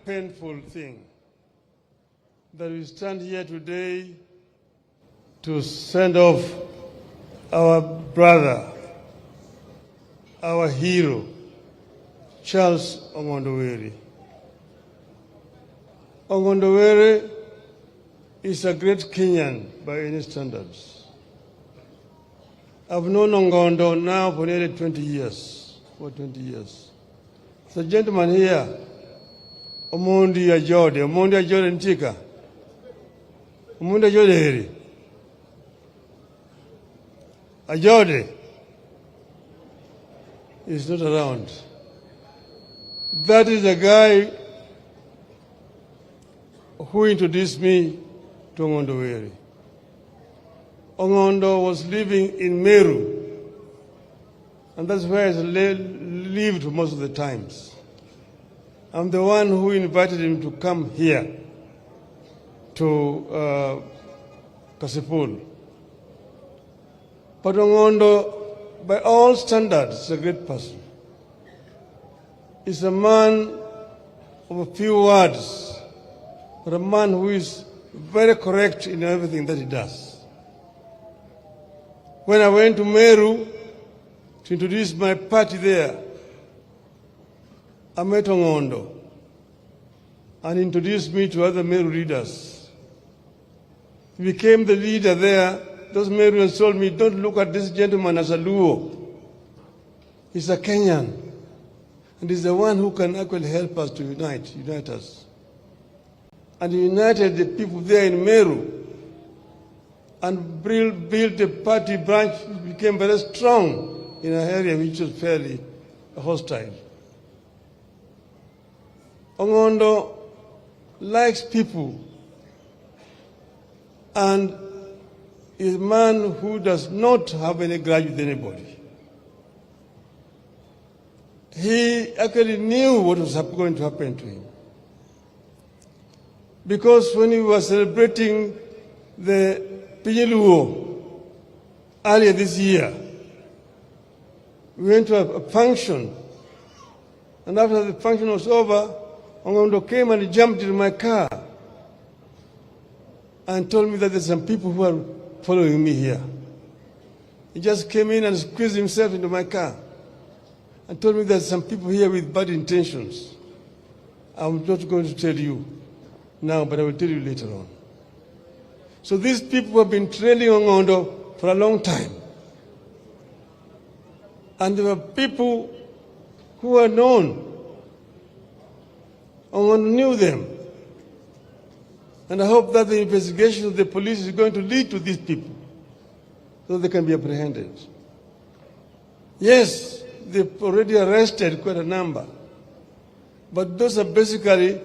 painful thing that we stand here today to send off our brother, our hero, Charles Ongondowere. Ongondowere is a great Kenyan by any standards. I've known Ongondo now for nearly 20 years. The gentleman here, Omondi Ajode Ntika. Omondi Ajode heri. Ajode is not around. That is the guy who introduced me to Ongondowere. Ongondo was living in Meru, and that's where he lived most of the times. I'm the one who invited him to come here to Kasipul. But Ongondo, by all standards, is a great person. He's a man of a few words, but a man who is very correct in everything that he does. When I went to Meru to introduce my party there, I met Ongondo and introduced me to other Meru leaders. He became the leader there. Those Meruans told me, don't look at this gentleman as a Luo. He's a Kenyan. And he's the one who can actually help us to unite us. And he united the people there in Meru and built the party branch, which became very strong in an area which was fairly hostile. Ongondo likes people and is a man who does not have any grudge with anybody. He actually knew what was going to happen to him. Because when he was celebrating the Pinyeluo earlier this year, we went to a function, and after the function was over, Ongondo came and he jumped into my car and told me that there's some people who are following me here. He just came in and squeezed himself into my car and told me there's some people here with bad intentions. I'm not going to tell you now, but I will tell you later on. So these people have been trailing Ongondo for a long time. And there were people who were known. Ongondo knew them. And I hope that the investigation of the police is going to lead to these people so they can be apprehended. Yes, they've already arrested quite a number. But those are basically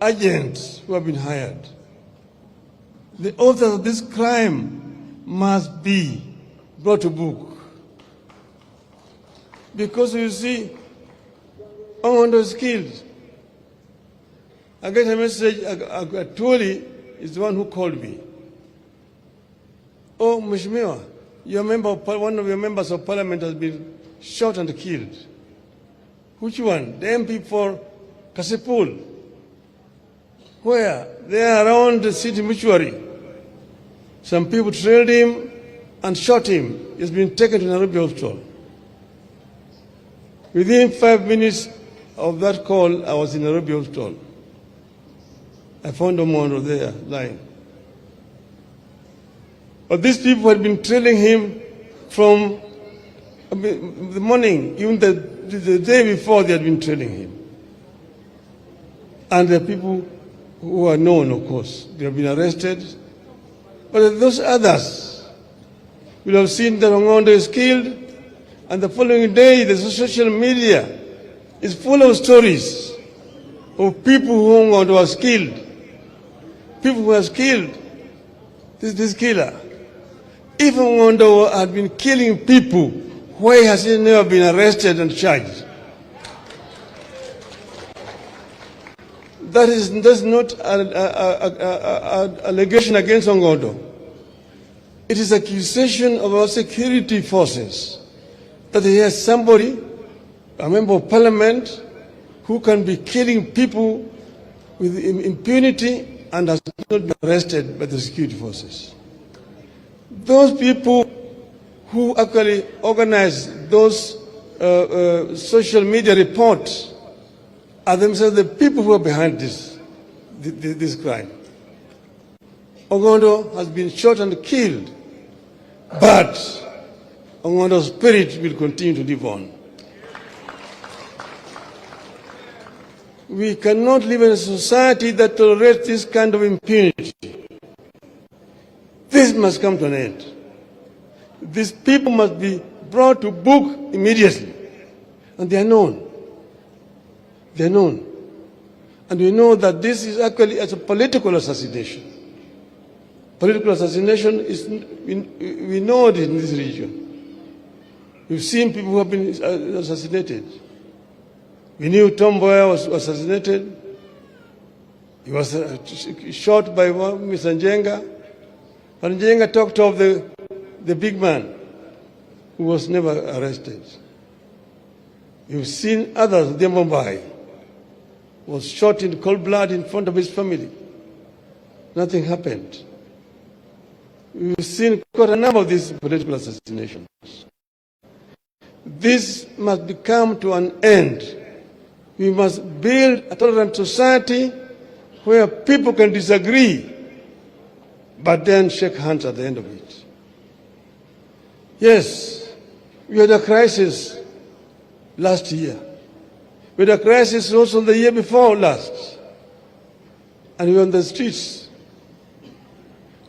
agents who have been hired. The authors of this crime must be brought to book. Because you see, Ongondo is killed. I get a message, Atuli is the one who called me. Oh, Mheshimiwa, one of your members of parliament has been shot and killed. Which one? The MP for Kasipul. Where? They are around the city mortuary. Some people trailed him and shot him. He's been taken to Nairobi hospital. Within 5 minutes of that call, I was in Nairobi hospital. I found Ongondo there, lying. But these people had been trailing him from the morning, even the day before they had been trailing him. And the people who are known, of course, they have been arrested. But those others will have seen that Ongondo is killed, and the following day the social media is full of stories of people who Ongondo was killed. People who has killed this killer. If Ongondo had been killing people, why has he never been arrested and charged? That's not an allegation against Ongondo. It is accusation of our security forces that he has somebody, a member of parliament, who can be killing people with impunity and has not been arrested by the security forces. Those people who actually organize those social media reports are themselves the people who are behind this crime. Ongondo has been shot and killed, but Ongondo's spirit will continue to live on. We cannot live in a society that tolerates this kind of impunity. This must come to an end. These people must be brought to book immediately. And they are known. They are known. And we know that this is actually as a political assassination. Political assassination is, we know it in this region. We've seen people who have been assassinated. We knew Tom Mboya was assassinated. He was shot by Mr. Njenga. But Njenga talked of the big man who was never arrested. You've seen others, Mumbai was shot in cold blood in front of his family. Nothing happened. We've seen quite a number of these political assassinations. This must come to an end. We must build a tolerant society where people can disagree, but then shake hands at the end of it. Yes, we had a crisis last year. We had a crisis also the year before last. And we were on the streets.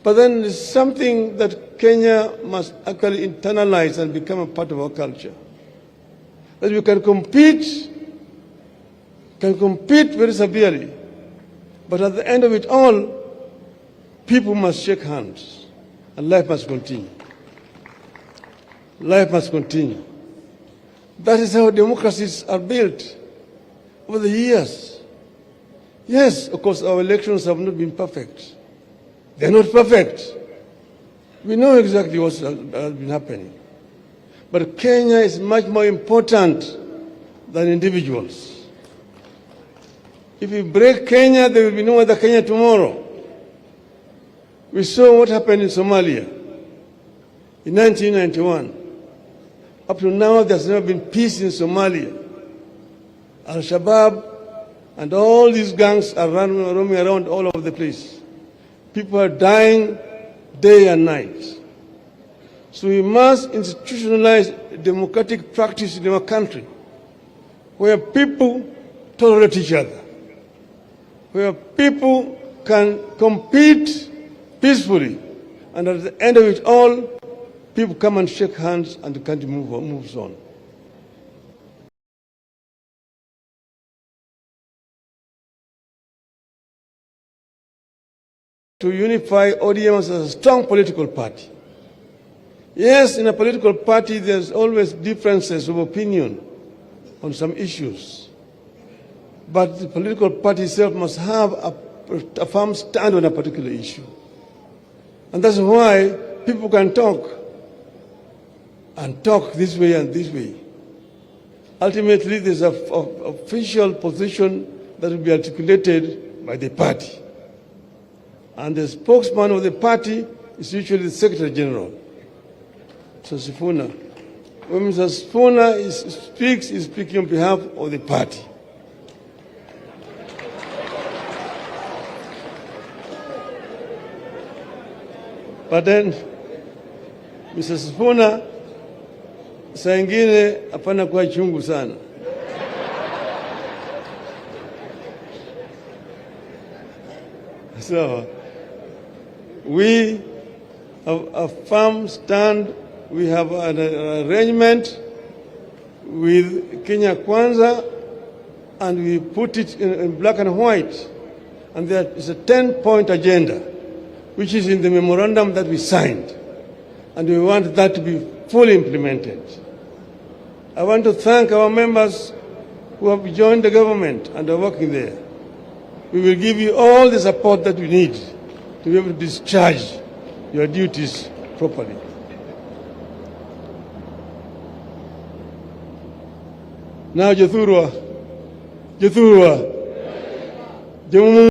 But then there's something that Kenya must actually internalize and become a part of our culture. That we can compete very severely. But at the end of it all, people must shake hands and life must continue. Life must continue. That is how democracies are built over the years. Yes, of course, our elections have not been perfect. They're not perfect. We know exactly what has been happening. But Kenya is much more important than individuals. If we break Kenya, there will be no other Kenya tomorrow. We saw what happened in Somalia in 1991. Up to now, there's never been peace in Somalia. Al-Shabaab and all these gangs are roaming around all over the place. People are dying day and night. So we must institutionalize democratic practice in our country, where people tolerate each other, where people can compete peacefully, and at the end of it all, people come and shake hands and the country moves on. To unify ODM as a strong political party. Yes, in a political party there's always differences of opinion on some issues. But the political party itself must have a firm stand on a particular issue. And that's why people can talk and talk this way and this way. Ultimately, there's an official position that will be articulated by the party. And the spokesman of the party is usually the Secretary General, Mr. Sifuna. When Mr. Sifuna speaks, he's speaking on behalf of the party. But then, Mr. Sifuna, saa ingine hapana kuwa chungu sana. So, we have a firm stand. We have an arrangement with Kenya Kwanza, and we put it in black and white. And there is a 10-point agenda, which is in the memorandum that we signed. And we want that to be fully implemented. I want to thank our members who have joined the government and are working there. We will give you all the support that you need to be able to discharge your duties properly. Now, Jathurwa, Jemu